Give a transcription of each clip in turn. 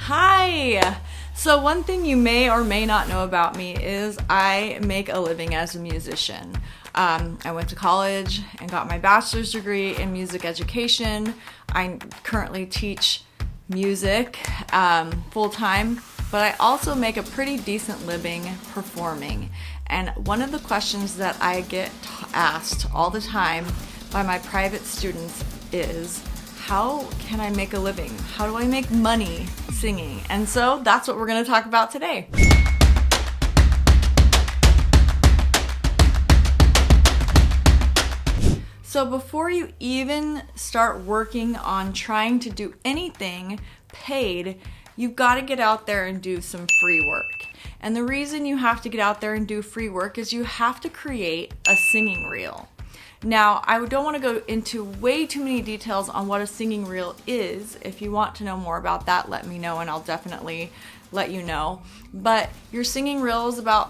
Hi! So one thing you may or may not know about me is I make a living as a musician. I went to college and got my bachelor's degree in music education. I currently teach music full-time, but I also make a pretty decent living performing. And one of the questions that I get asked all the time by my private students is, how can I make a living? How do I make money singing? And so that's what we're going to talk about today. So before you even start working on trying to do anything paid, you've got to get out there and do some free work. And the reason you have to get out there and do free work is you have to create a singing reel. Now, I don't want to go into way too many details on what a singing reel is. If you want to know more about that, let me know and I'll definitely let you know. But your singing reel is about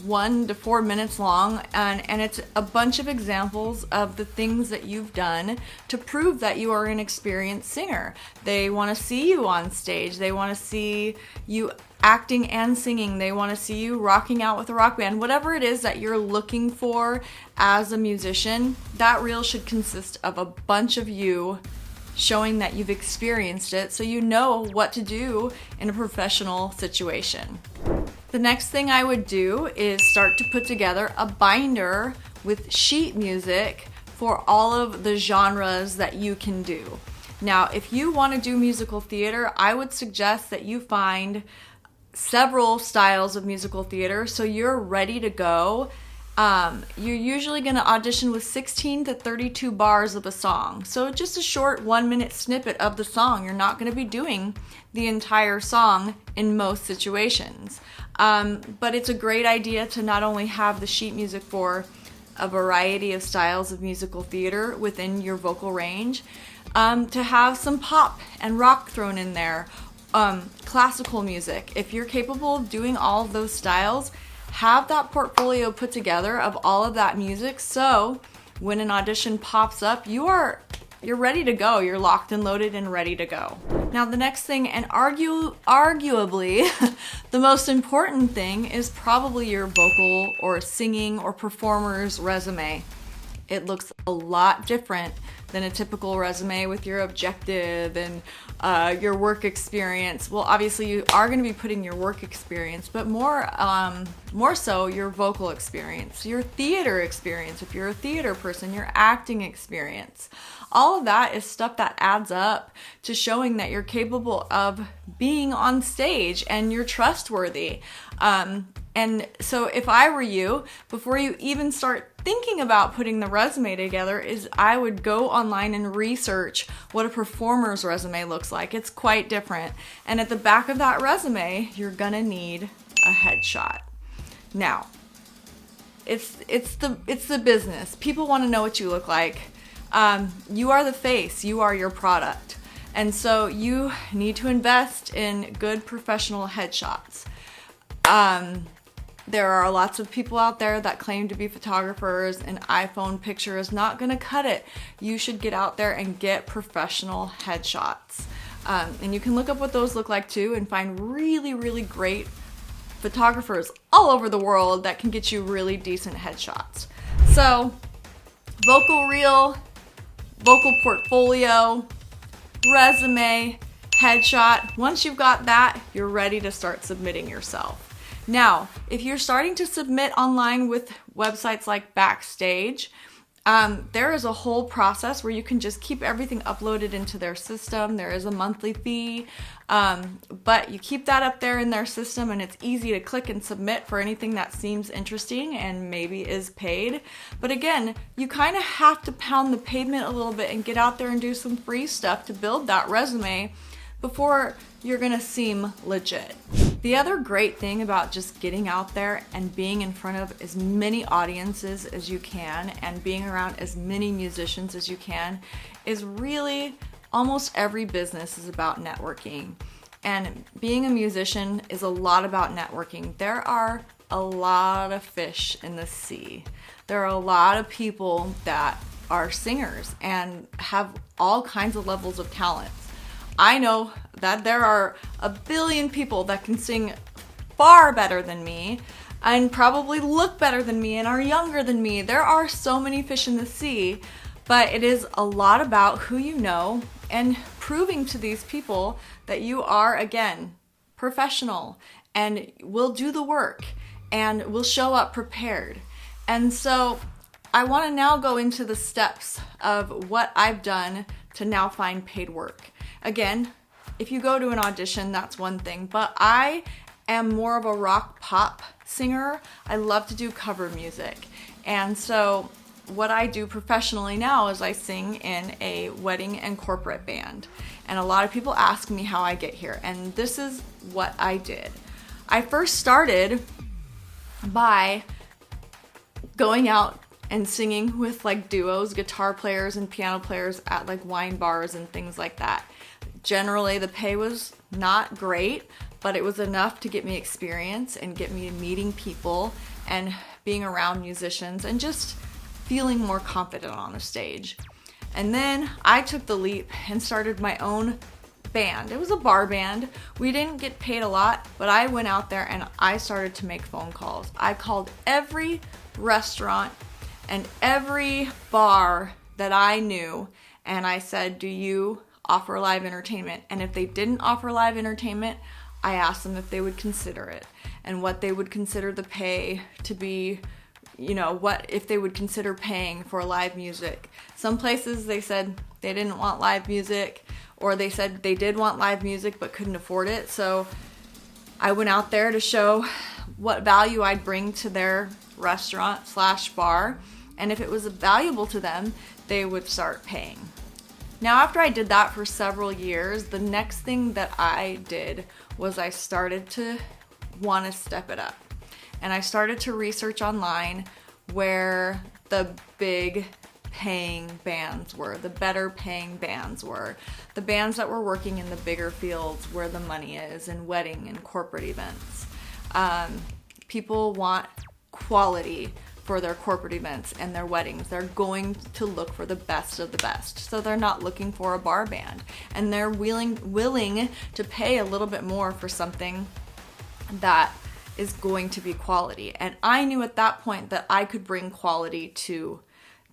1 to 4 minutes long, and it's a bunch of examples of the things that you've done to prove that you are an experienced singer. They want to see you on stage. They want to see you acting and singing. They want to see you rocking out with a rock band. Whatever it is that you're looking for as a musician, that reel should consist of a bunch of you showing that you've experienced it so you know what to do in a professional situation. The next thing I would do is start to put together a binder with sheet music for all of the genres that you can do. Now, if you want to do musical theater, I would suggest that you find several styles of musical theater so you're ready to go. You're usually going to audition with 16 to 32 bars of a song. So just a short 1-minute snippet of the song. You're not going to be doing the entire song in most situations. But it's a great idea to not only have the sheet music for a variety of styles of musical theater within your vocal range, to have some pop and rock thrown in there. Classical music. If you're capable of doing all of those styles, have that portfolio put together of all of that music so when an audition pops up, you're ready to go. You're locked and loaded and ready to go. Now the next thing, and arguably the most important thing, is probably your vocal or singing or performer's resume. It looks a lot different than a typical resume with your objective and your work experience. Well, obviously you are going to be putting your work experience, but more so your vocal experience, your theater experience. If you're a theater person, your acting experience. All of that is stuff that adds up to showing that you're capable of being on stage and you're trustworthy. And so if I were you, before you even start thinking about putting the resume together, I would go online and research what a performer's resume looks like. It's quite different. And at the back of that resume, you're gonna need a headshot. Now, it's the business. People want to know what you look like. You are the face. You are your product. And so you need to invest in good professional headshots. There are lots of people out there that claim to be photographers. An iPhone picture is not going to cut it. You should get out there and get professional headshots. And you can look up what those look like too and find really, really great photographers all over the world that can get you really decent headshots. So, vocal reel, vocal portfolio, resume, headshot. Once you've got that, you're ready to start submitting yourself. Now, if you're starting to submit online with websites like Backstage, there is a whole process where you can just keep everything uploaded into their system. There is a monthly fee, but you keep that up there in their system and it's easy to click and submit for anything that seems interesting and maybe is paid. But again, you kind of have to pound the pavement a little bit and get out there and do some free stuff to build that resume before you're gonna seem legit. The other great thing about just getting out there and being in front of as many audiences as you can and being around as many musicians as you can is really almost every business is about networking. And being a musician is a lot about networking. There are a lot of fish in the sea. There are a lot of people that are singers and have all kinds of levels of talents. I know that there are a billion people that can sing far better than me and probably look better than me and are younger than me. There are so many fish in the sea, but it is a lot about who you know and proving to these people that you are, again, professional and will do the work and will show up prepared. And so I want to now go into the steps of what I've done to now find paid work. Again, if you go to an audition, that's one thing, but I am more of a rock pop singer. I love to do cover music. And so what I do professionally now is I sing in a wedding and corporate band. And a lot of people ask me how I get here. And this is what I did. I first started by going out and singing with like duos, guitar players and piano players at like wine bars and things like that. Generally, the pay was not great, but it was enough to get me experience and get me meeting people and being around musicians and just feeling more confident on the stage. And then I took the leap and started my own band. It was a bar band. We didn't get paid a lot, but I went out there and I started to make phone calls. I called every restaurant and every bar that I knew, and I said, do you offer live entertainment? And if they didn't offer live entertainment, I asked them if they would consider it and what they would consider the pay to be, you know, what if they would consider paying for live music. Some places they said they didn't want live music, or they said they did want live music but couldn't afford it. So I went out there to show what value I'd bring to their restaurant / bar, and if it was valuable to them, they would start paying. Now, after I did that for several years, the next thing that I did was I started to want to step it up. And I started to research online where the big paying bands were, the better paying bands were, the bands that were working in the bigger fields where the money is, in wedding and corporate events. People want quality for their corporate events and their weddings. They're going to look for the best of the best. So they're not looking for a bar band. And they're willing to pay a little bit more for something that is going to be quality. And I knew at that point that I could bring quality to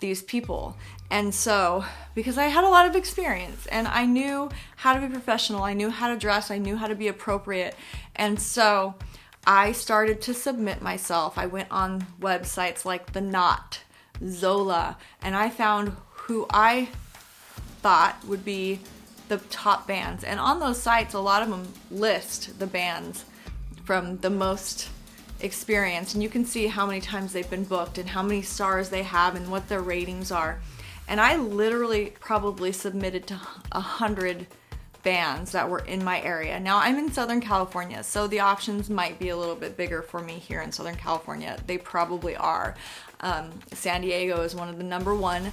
these people. And so, because I had a lot of experience and I knew how to be professional, I knew how to dress, I knew how to be appropriate. And so I started to submit myself. I went on websites like The Knot, Zola, and I found who I thought would be the top bands. And on those sites, a lot of them list the bands from the most experience, and you can see how many times they've been booked and how many stars they have and what their ratings are. And I literally probably submitted to 100 bands that were in my area. Now I'm in Southern California, so the options might be a little bit bigger for me here in Southern California. They probably are. San Diego is one of the #1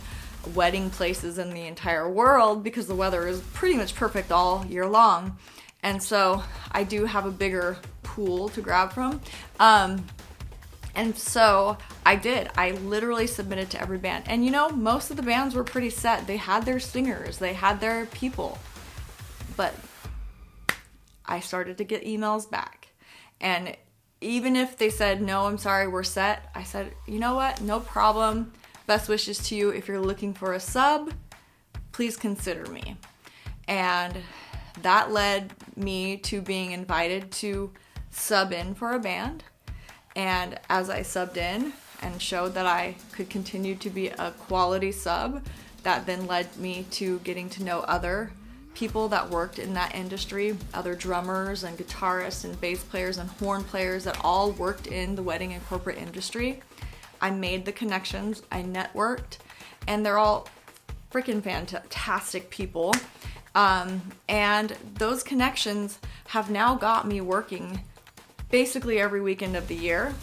wedding places in the entire world because the weather is pretty much perfect all year long. And so I do have a bigger pool to grab from. And so I did. I literally submitted to every band. And you know, most of the bands were pretty set. They had their singers, they had their people. But I started to get emails back. And even if they said, no, I'm sorry, we're set, I said, you know what? No problem. Best wishes to you. If you're looking for a sub, please consider me. And that led me to being invited to sub in for a band. And as I subbed in and showed that I could continue to be a quality sub, that then led me to getting to know other people that worked in that industry, other drummers and guitarists and bass players and horn players that all worked in the wedding and corporate industry. I made the connections, I networked, and they're all freaking fantastic people. And those connections have now got me working basically every weekend of the year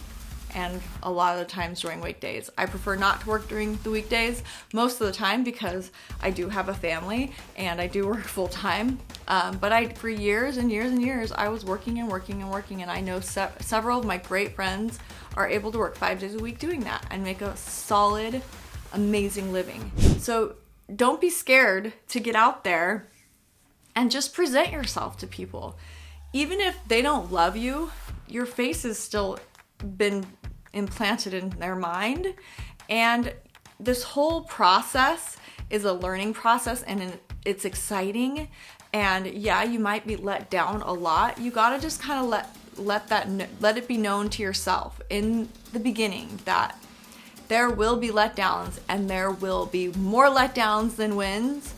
and a lot of the times during weekdays. I prefer not to work during the weekdays most of the time because I do have a family and I do work full time. But for years and years and years, I was working and working and working, and I know several of my great friends are able to work 5 days a week doing that and make a solid, amazing living. So don't be scared to get out there and just present yourself to people. Even if they don't love you, your face has still been implanted in their mind. And this whole process is a learning process, and it's exciting. And yeah, you might be let down a lot. You gotta just kind of let it be known to yourself in the beginning that there will be letdowns, and there will be more letdowns than wins.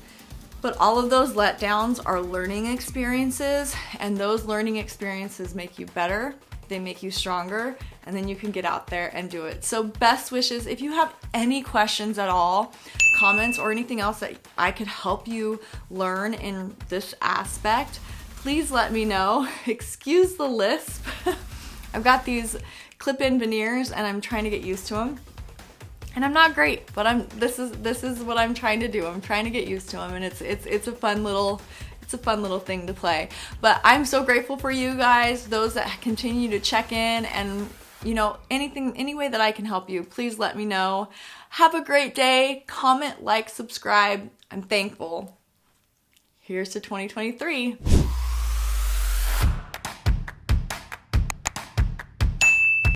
But all of those letdowns are learning experiences, and those learning experiences make you better, they make you stronger, and then you can get out there and do it. So best wishes. If you have any questions at all, comments, or anything else that I could help you learn in this aspect, please let me know. Excuse the lisp. I've got these clip-in veneers and I'm trying to get used to them. And I'm not great, but this is what I'm trying to do. I'm trying to get used to them, and it's a fun little thing to play. But I'm so grateful for you guys, those that continue to check in, and any way that I can help you, please let me know. Have a great day. Comment, like, subscribe. I'm thankful. Here's to 2023.